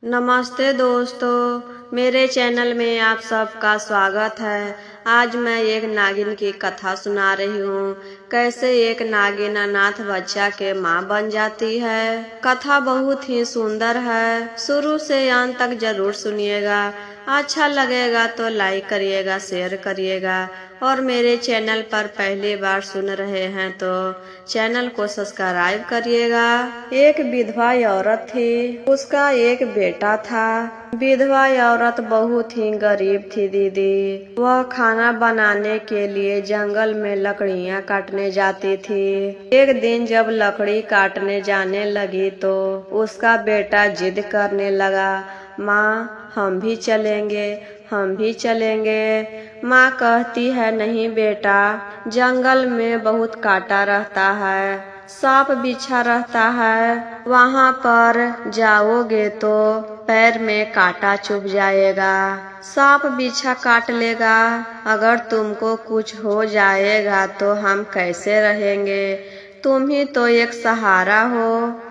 नमस्ते दोस्तों, मेरे चैनल में आप सबका स्वागत है। आज मैं एक नागिन की कथा सुना रही हूँ। कैसे एक नागिन अनाथ बच्चा के माँ बन जाती है। कथा बहुत ही सुंदर है, शुरू से अंत तक जरूर सुनिएगा। अच्छा लगेगा तो लाइक करिएगा, शेयर करिएगा और मेरे चैनल पर पहली बार सुन रहे हैं तो चैनल को सब्सक्राइब करिएगा। एक विधवा औरत थी, उसका एक बेटा था। विधवा औरत बहुत ही गरीब थी दीदी। वह खाना बनाने के लिए जंगल में लकड़ियाँ काटने जाती थी। एक दिन जब लकड़ी काटने जाने लगी तो उसका बेटा जिद करने लगा, माँ हम भी चलेंगे, हम भी चलेंगे। माँ कहती है, नहीं बेटा, जंगल में बहुत कांटा रहता है, सांप बिछा रहता है, वहाँ पर जाओगे तो पैर में कांटा चुभ जाएगा, सांप बिछा काट लेगा, अगर तुमको कुछ हो जाएगा तो हम कैसे रहेंगे, तुम ही तो एक सहारा हो।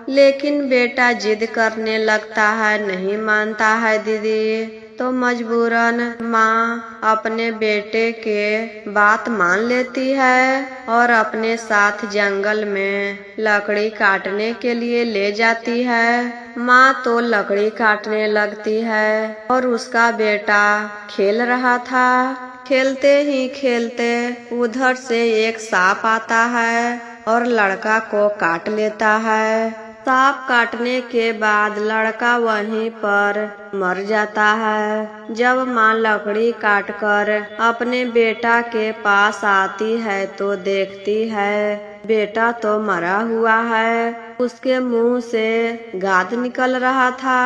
लेकिन बेटा जिद करने लगता है, नहीं मानता है दीदी। तो मजबूरन माँ अपने बेटे के बात मान लेती है और अपने साथ जंगल में लकड़ी काटने के लिए ले जाती है। माँ तो लकड़ी काटने लगती है और उसका बेटा खेल रहा था। खेलते ही खेलते उधर से एक सांप आता है और लड़का को काट लेता है। सांप काटने के बाद लड़का वहीं पर मर जाता है। जब माँ लकड़ी काटकर अपने बेटा के पास आती है तो देखती है बेटा तो मरा हुआ है, उसके मुंह से गाद निकल रहा था।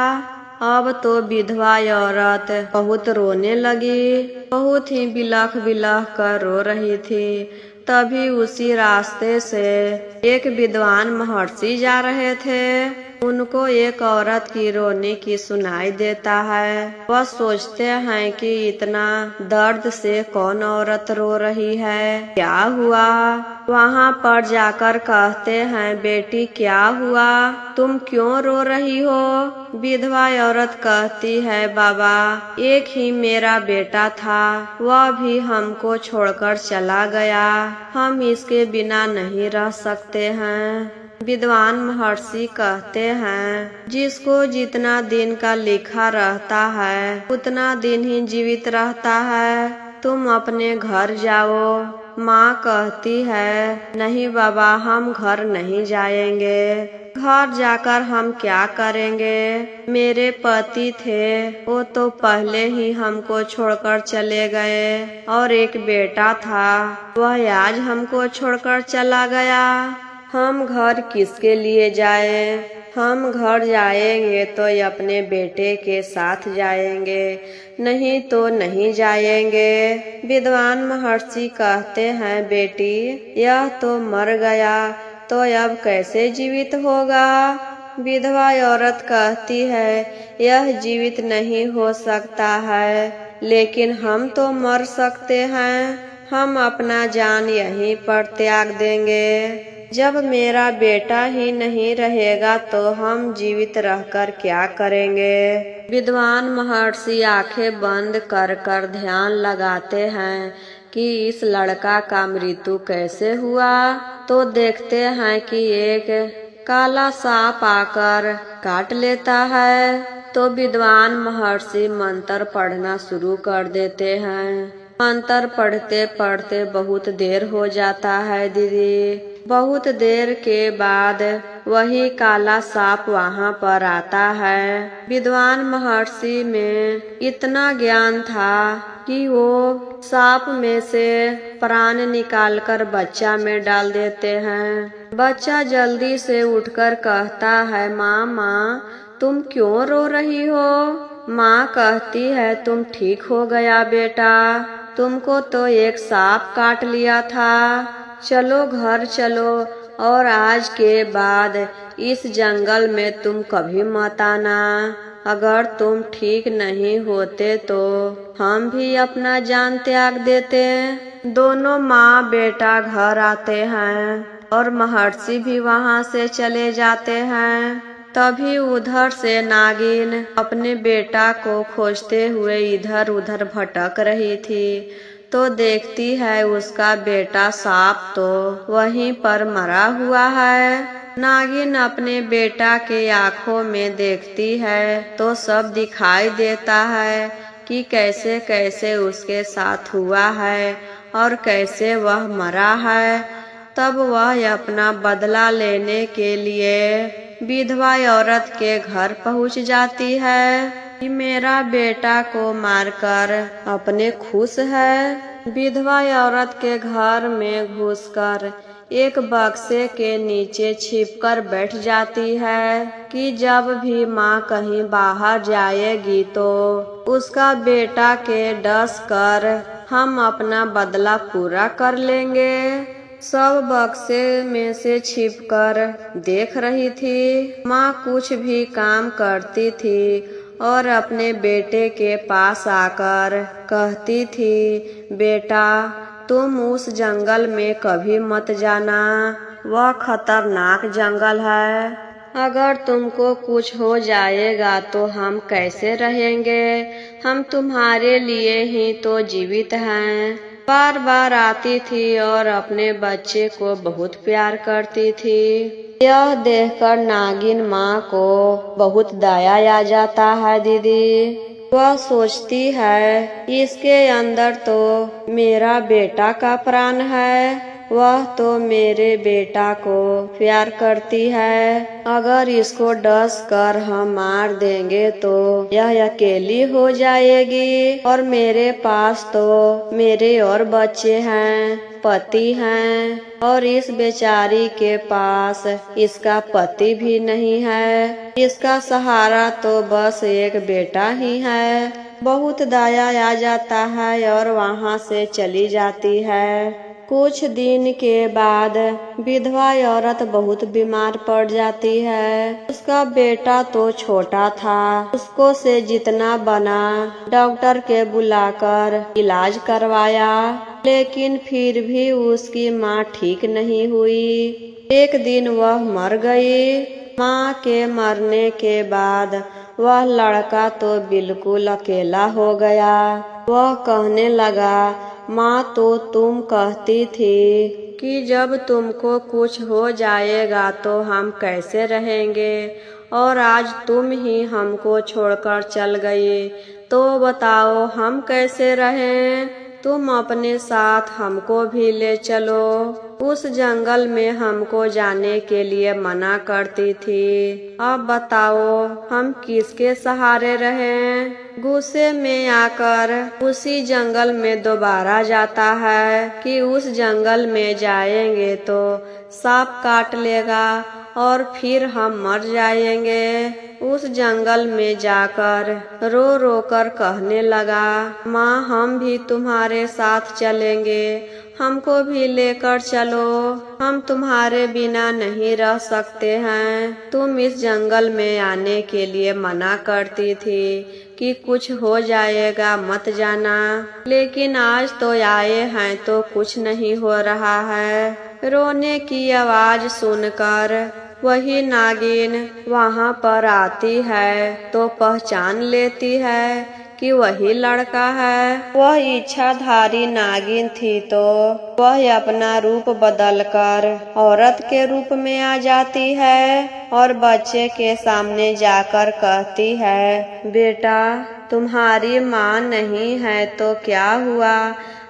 अब तो विधवा औरत बहुत रोने लगी, बहुत ही बिलख बिलख कर रो रही थी। तभी उसी रास्ते से एक विद्वान महर्षि जा रहे थे। उनको एक औरत की रोने की सुनाई देता है। वह सोचते हैं कि इतना दर्द से कौन औरत रो रही है, क्या हुआ। वहाँ पर जाकर कहते हैं, बेटी क्या हुआ, तुम क्यों रो रही हो। विधवा औरत कहती है, बाबा एक ही मेरा बेटा था, वह भी हमको छोड़कर चला गया, हम इसके बिना नहीं रह सकते हैं। विद्वान महर्षि कहते हैं, जिसको जितना दिन का लिखा रहता है उतना दिन ही जीवित रहता है, तुम अपने घर जाओ। माँ कहती है, नहीं बाबा हम घर नहीं जाएंगे, घर जाकर हम क्या करेंगे, मेरे पति थे वो तो पहले ही हमको छोड़कर चले गए और एक बेटा था वह आज हमको छोड़कर चला गया, हम घर किसके लिए जाएं। हम घर जाएंगे तो अपने बेटे के साथ जाएंगे, नहीं तो नहीं जाएंगे। विद्वान महर्षि कहते हैं, बेटी यह तो मर गया तो अब कैसे जीवित होगा। विधवा औरत कहती है, यह जीवित नहीं हो सकता है, लेकिन हम तो मर सकते हैं, हम अपना जान यहीं पर त्याग देंगे। जब मेरा बेटा ही नहीं रहेगा तो हम जीवित रहकर क्या करेंगे। विद्वान महर्षि आंखें बंद कर कर ध्यान लगाते हैं कि इस लड़का का मृत्यु कैसे हुआ। तो देखते हैं कि एक काला सांप आकर काट लेता है। तो विद्वान महर्षि मंत्र पढ़ना शुरू कर देते हैं। मंत्र पढ़ते पढ़ते बहुत देर हो जाता है दीदी। बहुत देर के बाद वही काला सांप वहाँ पर आता है। विद्वान महर्षि में इतना ज्ञान था कि वो सांप में से प्राण निकालकर बच्चा में डाल देते हैं। बच्चा जल्दी से उठकर कहता है, माँ माँ तुम क्यों रो रही हो। माँ कहती है, तुम ठीक हो गया बेटा, तुमको तो एक सांप काट लिया था, चलो घर चलो और आज के बाद इस जंगल में तुम कभी मत आना। अगर तुम ठीक नहीं होते तो हम भी अपना जान त्याग देते। दोनों माँ बेटा घर आते हैं और महर्षि भी वहाँ से चले जाते हैं। तभी उधर से नागिन अपने बेटा को खोजते हुए इधर उधर भटक रही थी, तो देखती है उसका बेटा सांप तो वहीं पर मरा हुआ है। नागिन अपने बेटा के आंखों में देखती है तो सब दिखाई देता है कि कैसे कैसे उसके साथ हुआ है और कैसे वह मरा है। तब वह अपना बदला लेने के लिए विधवा औरत के घर पहुंच जाती है कि मेरा बेटा को मारकर अपने खुश है। विधवा औरत के घर में घुसकर एक बक्से के नीचे छिपकर बैठ जाती है कि जब भी माँ कहीं बाहर जाएगी तो उसका बेटा के डस कर हम अपना बदला पूरा कर लेंगे। सब बक्से में से छिपकर देख रही थी। माँ कुछ भी काम करती थी और अपने बेटे के पास आकर कहती थी, बेटा तुम उस जंगल में कभी मत जाना, वह खतरनाक जंगल है। अगर तुमको कुछ हो जाएगा तो हम कैसे रहेंगे, हम तुम्हारे लिए ही तो जीवित हैं। बार बार आती थी और अपने बच्चे को बहुत प्यार करती थी। यह देखकर नागिन माँ को बहुत दया आ जाता है दीदी। वह सोचती है इसके अंदर तो मेरा बेटा का प्राण है, वह तो मेरे बेटा को प्यार करती है। अगर इसको डस कर हम मार देंगे तो यह अकेली हो जाएगी और मेरे पास तो मेरे और बच्चे हैं, पति हैं, और इस बेचारी के पास इसका पति भी नहीं है। इसका सहारा तो बस एक बेटा ही है। बहुत दया आ जाता है और वहाँ से चली जाती है। कुछ दिन के बाद विधवा औरत बहुत बीमार पड़ जाती है। उसका बेटा तो छोटा था, उसको से जितना बना डॉक्टर के बुलाकर इलाज करवाया, लेकिन फिर भी उसकी माँ ठीक नहीं हुई। एक दिन वह मर गई। माँ के मरने के बाद वह लड़का तो बिल्कुल अकेला हो गया। वह कहने लगा, माँ तो तुम कहती थी कि जब तुमको कुछ हो जाएगा तो हम कैसे रहेंगे, और आज तुम ही हमको छोड़कर चल गई, तो बताओ हम कैसे रहें। तुम अपने साथ हमको भी ले चलो। उस जंगल में हमको जाने के लिए मना करती थी। अब बताओ हम किसके सहारे रहें। गुस्से में आकर उसी जंगल में दोबारा जाता है कि उस जंगल में जाएंगे तो सांप काट लेगा और फिर हम मर जाएंगे। उस जंगल में जाकर रो रो कर कहने लगा, माँ हम भी तुम्हारे साथ चलेंगे, हमको भी लेकर चलो, हम तुम्हारे बिना नहीं रह सकते हैं। तुम इस जंगल में आने के लिए मना करती थी कि कुछ हो जाएगा मत जाना, लेकिन आज तो आए हैं तो कुछ नहीं हो रहा है। रोने की आवाज सुनकर वही नागिन वहाँ पर आती है तो पहचान लेती है कि वही लड़का है। वह इच्छाधारी नागिन थी तो वह अपना रूप बदलकर औरत के रूप में आ जाती है और बच्चे के सामने जाकर कहती है, बेटा तुम्हारी माँ नहीं है तो क्या हुआ,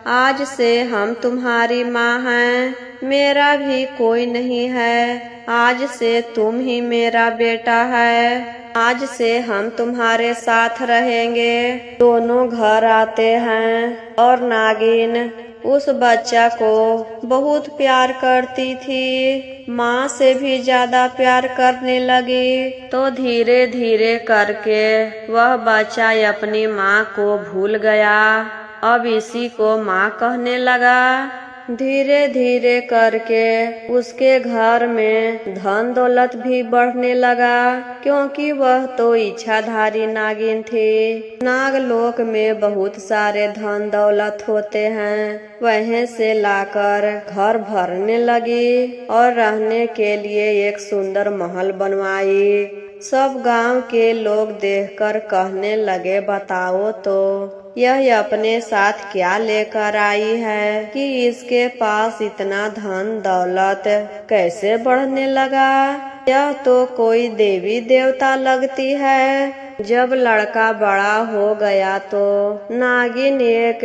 आज से हम तुम्हारी माँ हैं। मेरा भी कोई नहीं है, आज से तुम ही मेरा बेटा है। आज से हम तुम्हारे साथ रहेंगे। दोनों घर आते हैं और नागिन उस बच्चा को बहुत प्यार करती थी, माँ से भी ज्यादा प्यार करने लगी। तो धीरे धीरे करके वह बच्चा अपनी माँ को भूल गया, अब इसी को माँ कहने लगा। धीरे धीरे करके उसके घर में धन दौलत भी बढ़ने लगा, क्योंकि वह तो इच्छाधारी नागिन थी। नागलोक में बहुत सारे धन दौलत होते हैं, वहीं से लाकर घर भरने लगी और रहने के लिए एक सुंदर महल बनवाई। सब गांव के लोग देखकर कहने लगे, बताओ तो यह अपने साथ क्या लेकर आई है कि इसके पास इतना धन दौलत कैसे बढ़ने लगा। यह तो कोई देवी देवता लगती है। जब लड़का बड़ा हो गया तो नागिन एक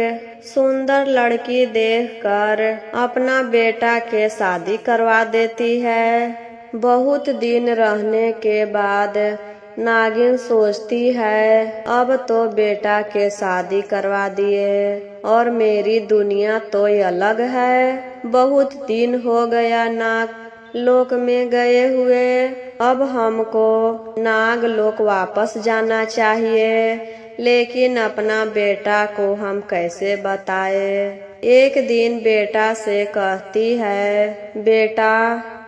सुंदर लड़की देखकर अपना बेटा के शादी करवा देती है। बहुत दिन रहने के बाद नागिन सोचती है, अब तो बेटा के शादी करवा दिए और मेरी दुनिया तो अलग है। बहुत दिन हो गया नाग लोक में गए हुए, अब हमको नाग लोक वापस जाना चाहिए, लेकिन अपना बेटा को हम कैसे बताए। एक दिन बेटा से कहती है, बेटा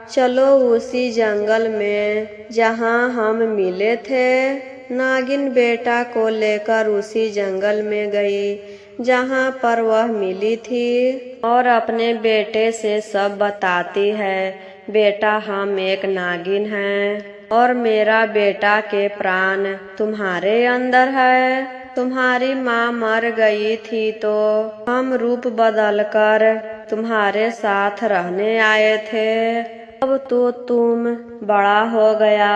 चलो उसी जंगल में जहाँ हम मिले थे। नागिन बेटा को लेकर उसी जंगल में गई जहाँ पर वह मिली थी और अपने बेटे से सब बताती है, बेटा हम एक नागिन हैं और मेरा बेटा के प्राण तुम्हारे अंदर है। तुम्हारी माँ मर गई थी तो हम रूप बदलकर तुम्हारे साथ रहने आए थे। अब तो तुम बड़ा हो गया,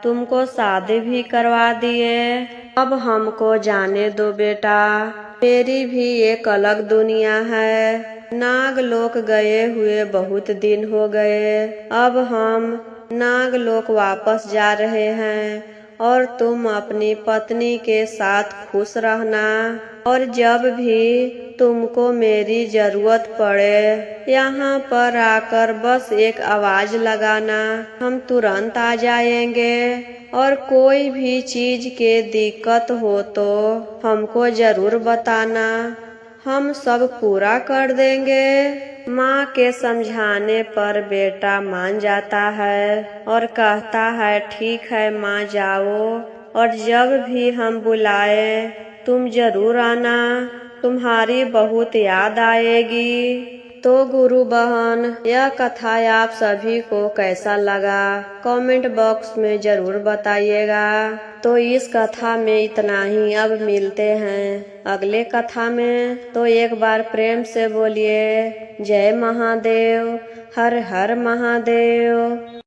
तुमको शादी भी करवा दिए। अब हमको जाने दो बेटा, मेरी भी एक अलग दुनिया है। नागलोक गए हुए बहुत दिन हो गए, अब हम नागलोक वापस जा रहे हैं और तुम अपनी पत्नी के साथ खुश रहना और जब भी तुमको मेरी जरूरत पड़े यहाँ पर आकर बस एक आवाज लगाना, हम तुरंत आ जाएंगे और कोई भी चीज के दिक्कत हो तो हमको जरूर बताना, हम सब पूरा कर देंगे। माँ के समझाने पर बेटा मान जाता है और कहता है, ठीक है माँ जाओ और जब भी हम बुलाए तुम जरूर आना, तुम्हारी बहुत याद आएगी। तो गुरु बहन, यह कथा आप सभी को कैसा लगा कमेंट बॉक्स में जरूर बताइएगा। तो इस कथा में इतना ही, अब मिलते हैं अगले कथा में। तो एक बार प्रेम से बोलिए जय महादेव, हर हर महादेव।